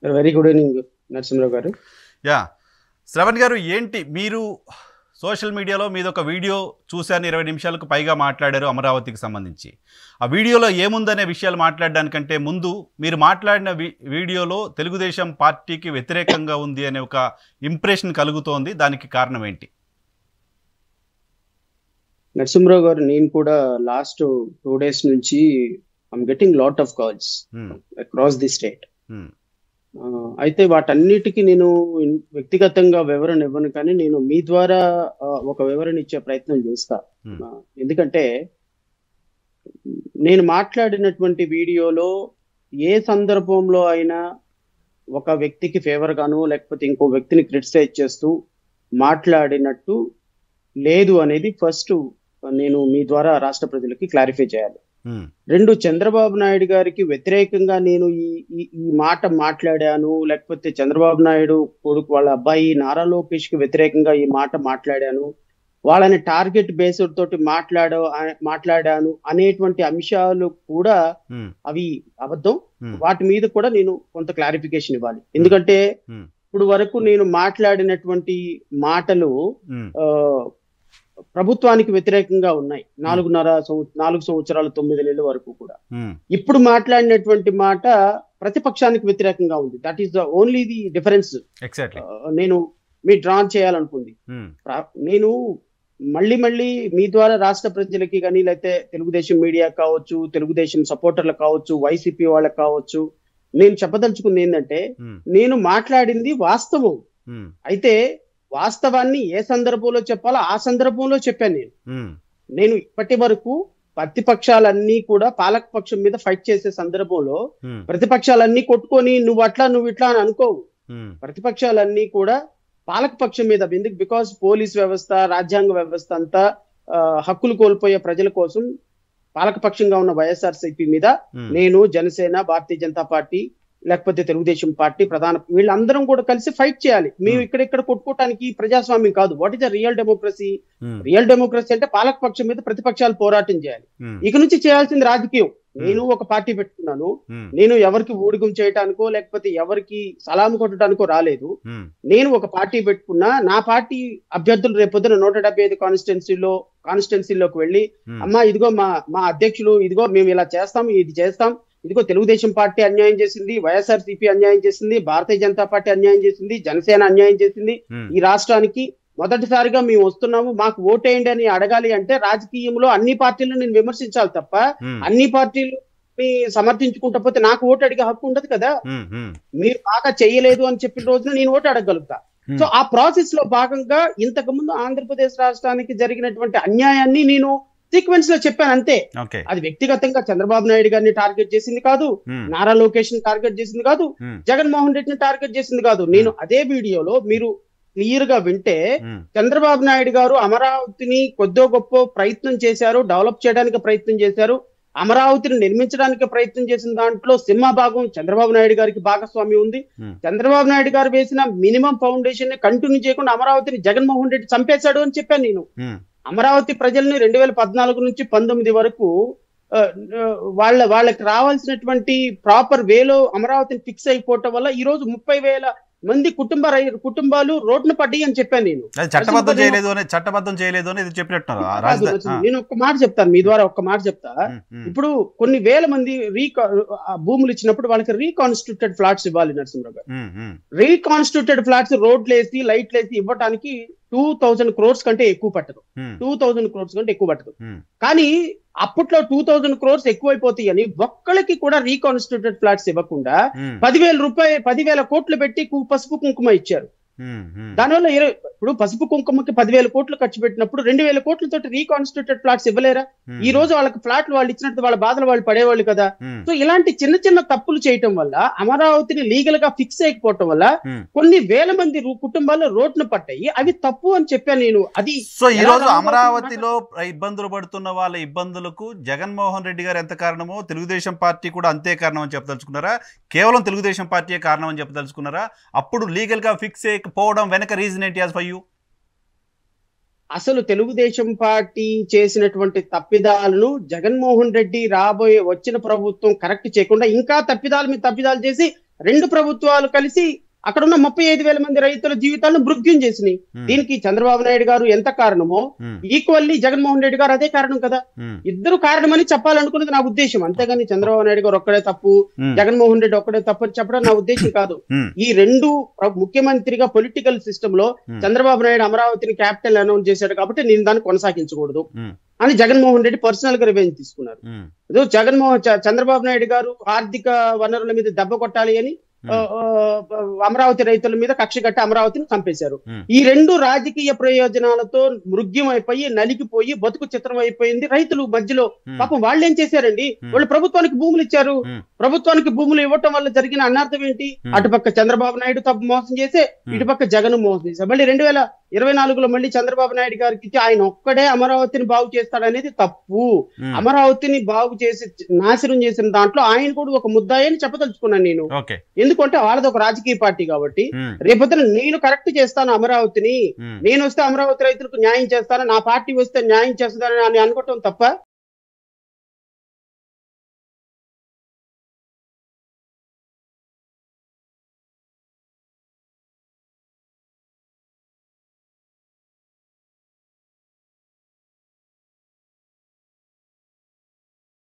Very good evening Narasimharao గారు. Yeah Shravan గారు, ఏంటి మీరు సోషల్ మీడియాలో మీదొక వీడియో చూశాను, 20 నిమిషాలకు పైగా మాట్లాడారు అమరావతికి సంబంధించి. ఆ వీడియోలో ఏముందనే విషయాలు మాట్లాడడానికంటే ముందు మీరు మాట్లాడిన వీడియోలో తెలుగుదేశం పార్టీకి వ్యతిరేకంగా ఉంది అనే ఒక ఇంప్రెషన్ కలుగుతోంది. దానికి కారణం ఏంటి? నరసింహరావు గారు, నేను కూడా లాస్ట్ 2 days నుంచి I'm getting lot of calls across the state. అయితే వాటన్నిటికీ నేను వ్యక్తిగతంగా వివరణ ఇవ్వను, కానీ నేను మీ ద్వారా ఒక వివరణ ఇచ్చే ప్రయత్నం చేస్తా. ఎందుకంటే నేను మాట్లాడినటువంటి వీడియోలో ఏ సందర్భంలో అయినా ఒక వ్యక్తికి ఫేవర్ గాను లేకపోతే ఇంకో వ్యక్తిని క్రిటిసైజ్ చేస్తూ మాట్లాడినట్టు లేదు అనేది ఫస్ట్ నేను మీ ద్వారా రాష్ట్ర ప్రజలకి క్లారిఫై చేయాలి. 2, చంద్రబాబు నాయుడు గారికి వ్యతిరేకంగా నేను ఈ మాట మాట్లాడాను, లేకపోతే చంద్రబాబు నాయుడు కొడుకు వాళ్ళ అబ్బాయి నారా లోకేష్ కి వ్యతిరేకంగా ఈ మాట మాట్లాడాను, వాళ్ళని టార్గెట్ బేస్డ్ తోటి మాట్లాడాను అనేటువంటి అంశాలు కూడా అవి అబద్ధం. వాటి మీద కూడా నేను కొంత క్లారిఫికేషన్ ఇవ్వాలి. ఎందుకంటే ఇప్పుడు వరకు నేను మాట్లాడినటువంటి మాటలు ప్రభుత్వానికి వ్యతిరేకంగా ఉన్నాయి. 4 సంవత్సరాలు 9 నెలల వరకు కూడా. ఇప్పుడు మాట్లాడినటువంటి మాట ప్రతిపక్షానికి వ్యతిరేకంగా ఉంది. That is the only the difference నేను మీ డ్రా చేయాలనుకుంది. నేను మళ్ళీ మీ ద్వారా రాష్ట్ర ప్రజలకి కానీ, లేకపోతే తెలుగుదేశం మీడియా కావచ్చు, తెలుగుదేశం సపోర్టర్లకు కావచ్చు, వైసీపీ వాళ్ళకి కావచ్చు, నేను చెప్పదలుచుకుంది ఏంటంటే, నేను మాట్లాడింది వాస్తవం. అయితే వాస్తవాన్ని ఏ సందర్భంలో చెప్పాలో ఆ సందర్భంలో చెప్పాను. నేను ఇప్పటి వరకు ప్రతిపక్షాలన్నీ కూడా పాలక పక్షం మీద ఫైట్ చేసే సందర్భంలో ప్రతిపక్షాలన్నీ కొట్టుకొని నువ్వు అట్లా నువ్వు ఇట్లా అని అనుకోవు. ప్రతిపక్షాలన్నీ కూడా పాలక పక్షం మీద, ఎందుకు? బికాస్ పోలీస్ వ్యవస్థ, రాజ్యాంగ వ్యవస్థ అంతా హక్కులు కోల్పోయే ప్రజల కోసం పాలకపక్షంగా ఉన్న వైఎస్ఆర్సీపీ మీద నేను, జనసేన, భారతీయ జనతా పార్టీ, లేకపోతే తెలుగుదేశం పార్టీ వీళ్ళందరం కూడా కలిసి ఫైట్ చేయాలి. మేము ఇక్కడ కొట్టుకోవటానికి ప్రజాస్వామ్యం కాదు. What is the real democracy? Real democracy అంటే పాలక పక్షం మీద ప్రతిపక్షాలు పోరాటం చేయాలి. ఇక నుంచి చేయాల్సింది రాజకీయం. నేను ఒక పార్టీ పెట్టుకున్నాను. నేను ఎవరికి ఊడిగం చేయటానికో లేకపోతే ఎవరికి సలాం కొట్టడానికో రాలేదు. నేను ఒక పార్టీ పెట్టుకున్నా. నా పార్టీ అభ్యర్థులు రేపొద్దున 175 కాన్స్టిట్యున్సీలోకి వెళ్ళి, అమ్మా ఇదిగో మా అధ్యక్షులు, ఇదిగో మేము ఇలా చేస్తాం, ఇది చేస్తాం, ఇదిగో తెలుగుదేశం పార్టీ అన్యాయం చేసింది, వైఎస్ఆర్సీపీ అన్యాయం చేసింది, భారతీయ జనతా పార్టీ అన్యాయం చేసింది, జనసేన అన్యాయం చేసింది, ఈ రాష్ట్రానికి మొదటిసారిగా మేము వస్తున్నాము, మాకు ఓటేయండి అని అడగాలి అంటే రాజకీయంలో అన్ని పార్టీలను నేను విమర్శించాలి తప్ప అన్ని పార్టీలు సమర్థించుకుంటా పోతే నాకు ఓటు అడిగే హక్కు ఉండదు కదా. మీరు బాగా చెయ్యలేదు అని చెప్పిన రోజున నేను ఓటు అడగలుగుతా. సో ఆ ప్రాసెస్ లో భాగంగా ఇంతకు ముందు ఆంధ్రప్రదేశ్ రాష్ట్రానికి జరిగినటువంటి అన్యాయాన్ని నేను సీక్వెన్స్ లో చెప్పాను అంతే. అది వ్యక్తిగతంగా చంద్రబాబు నాయుడు గారిని టార్గెట్ చేసింది కాదు, నారా లోకేష్ ని టార్గెట్ చేసింది కాదు, జగన్మోహన్ రెడ్డిని టార్గెట్ చేసింది కాదు. నేను అదే వీడియోలో మీరు క్లియర్ గా వింటే, చంద్రబాబు నాయుడు గారు అమరావతిని కొద్దో గొప్ప ప్రయత్నం చేశారు, డెవలప్ చేయడానికి ప్రయత్నం చేశారు, అమరావతిని నిర్మించడానికి ప్రయత్నం చేసిన దాంట్లో సింహభాగం చంద్రబాబు నాయుడు గారికి భాగస్వామ్యం ఉంది. చంద్రబాబు నాయుడు గారు వేసిన మినిమం ఫౌండేషన్ ని కంటిన్యూ చేయకుండా అమరావతిని జగన్మోహన్ రెడ్డి చంపేశాడు అని చెప్పాను నేను. అమరావతి ప్రజల్ని 2014 నుంచి 19 వరకు వాళ్ళకి రావాల్సినటువంటి ప్రాపర్ వేలో అమరావతిని ఫిక్స్ అయిపోవటం వల్ల ఈ రోజు 30,000 మంది కుటుంబాలు రోడ్డున పడ్డాయి అని చెప్పాను నేను. చట్టబద్ధం చేయలేదు అని చెప్పినట్టున్నారు. నేను ఒక్క మాట చెప్తాను, మీ ద్వారా ఒక్క మాట చెప్తా. ఇప్పుడు కొన్ని వేల మంది భూములు ఇచ్చినప్పుడు వాళ్ళకి రీకాన్స్టిట్యూటెడ్ ఫ్లాట్స్ ఇవ్వాలి నరసింహరావు గారు. రీకాన్స్టిట్యూటెడ్ ఫ్లాట్స్ రోడ్లు వేసి లైట్లు వేసి ఇవ్వడానికి 2,000 crores కంటే ఎక్కువ పట్టదు. 2,000 crores కంటే ఎక్కువ పట్టదు. కానీ అప్పట్లో 2,000 crores ఎక్కువైపోతాయి అని ఒక్కళ్ళకి కూడా రీకాన్స్టిట్యూటెడ్ ఫ్లాట్స్ ఇవ్వకుండా 10,000 కోట్లు పెట్టి పసుపు కుంకుమ ఇచ్చారు. దానివల్ల ఇప్పుడు పసుపు కుంకుమకి 10,000 కోట్లు ఖర్చు పెట్టినప్పుడు 2,000 కోట్లతో రీకాన్స్టిట్యూటెడ్ ఫ్లాట్స్ ఇవ్వలేరా? ఈ రోజు వాళ్ళకి ఫ్లాట్లు వాళ్ళు ఇచ్చినట్టు వాళ్ళ బాధలు వాళ్ళు పడేవాళ్ళు కదా. సో ఇలాంటి చిన్న తప్పులు చేయటం వల్ల అమరావతిని లీగల్ గా ఫిక్స్ అయిపోవటం వల్ల కొన్ని వేల మంది కుటుంబాలు రోడ్డున పట్టాయి. అవి తప్పు అని చెప్పాను నేను. అది సో ఈ రోజు అమరావతిలో ఇబ్బందులు పడుతున్న వాళ్ళ ఇబ్బందులకు జగన్మోహన్ రెడ్డి గారు ఎంత కారణమో తెలుగుదేశం పార్టీ కూడా అంతే కారణం అని చెప్పదలుచుకున్నారా? కేవలం తెలుగుదేశం పార్టీయే కారణం అని చెప్పదలుచుకున్నారా? అప్పుడు లీగల్ గా ఫిక్స్ పోవడం వెనక రీజన్ ఏంటి యాజ్ ఫర్ యూ? అసలు తెలుగుదేశం పార్టీ చేసినటువంటి తప్పిదాలను జగన్మోహన్ రెడ్డి వచ్చిన ప్రభుత్వం కరెక్ట్ చేయకుండా ఇంకా తప్పిదాలు చేసి రెండు ప్రభుత్వాలు కలిసి అక్కడ ఉన్న 35,000 మంది రైతుల జీవితాలను మృగ్యం చేసినాయి. దీనికి చంద్రబాబు నాయుడు గారు ఎంత కారణమో ఈక్వల్లీ జగన్మోహన్ రెడ్డి గారు అదే కారణం కదా. ఇద్దరు కారణమని చెప్పాలనుకున్నది నా ఉద్దేశం, అంతేగాని చంద్రబాబు నాయుడు గారు ఒక్కడే తప్పు, జగన్మోహన్ రెడ్డి ఒక్కడే తప్పు అని చెప్పడం నా ఉద్దేశం కాదు. ఈ రెండు ముఖ్యమంత్రిగా పొలిటికల్ సిస్టమ్ లో చంద్రబాబు నాయుడు అమరావతిని క్యాపిటల్ అనౌన్స్ చేశాడు కాబట్టి నేను దాన్ని కొనసాగించకూడదు అని జగన్మోహన్ రెడ్డి పర్సనల్ గా రివెంజ్ తీసుకున్నారు. చంద్రబాబు నాయుడు గారు ఆర్థిక వనరుల మీద దెబ్బ కొట్టాలి అని అమరావతి రైతుల మీద కక్ష కట్టి అమరావతిని చంపేశారు. ఈ రెండు రాజకీయ ప్రయోజనాలతో మృగ్యమైపోయి నలిగిపోయి బతుకు చిత్రం అయిపోయింది రైతులు మధ్యలో. పాపం వాళ్ళు ఏం చేశారండి, వాళ్ళు ప్రభుత్వానికి భూములు ఇచ్చారు. ప్రభుత్వానికి భూములు ఇవ్వటం వల్ల జరిగిన అనార్థం ఏంటి? అటుపక్క చంద్రబాబు నాయుడు తప్పు మోసం చేసే, ఇటుపక్క జగన్ మోసం చేశారు. మళ్ళీ 2024లో మళ్ళీ చంద్రబాబు నాయుడు గారికి ఇచ్చి ఆయన ఒక్కడే అమరావతిని బాగు చేస్తాడనేది తప్పు. అమరావతిని బాగు చేసి నాశనం చేసిన దాంట్లో ఆయన కూడా ఒక ముద్దాయని చెప్పదలుచుకున్నాను నేను. ఎందుకంటే వాళ్ళది ఒక రాజకీయ పార్టీ కాబట్టి రేపొద్దున నేను కరెక్ట్ చేస్తాను అమరావతిని, నేను వస్తే అమరావతి రైతులకు న్యాయం చేస్తాను, నా పార్టీ వస్తే న్యాయం చేస్తానని అనుకోవటం తప్ప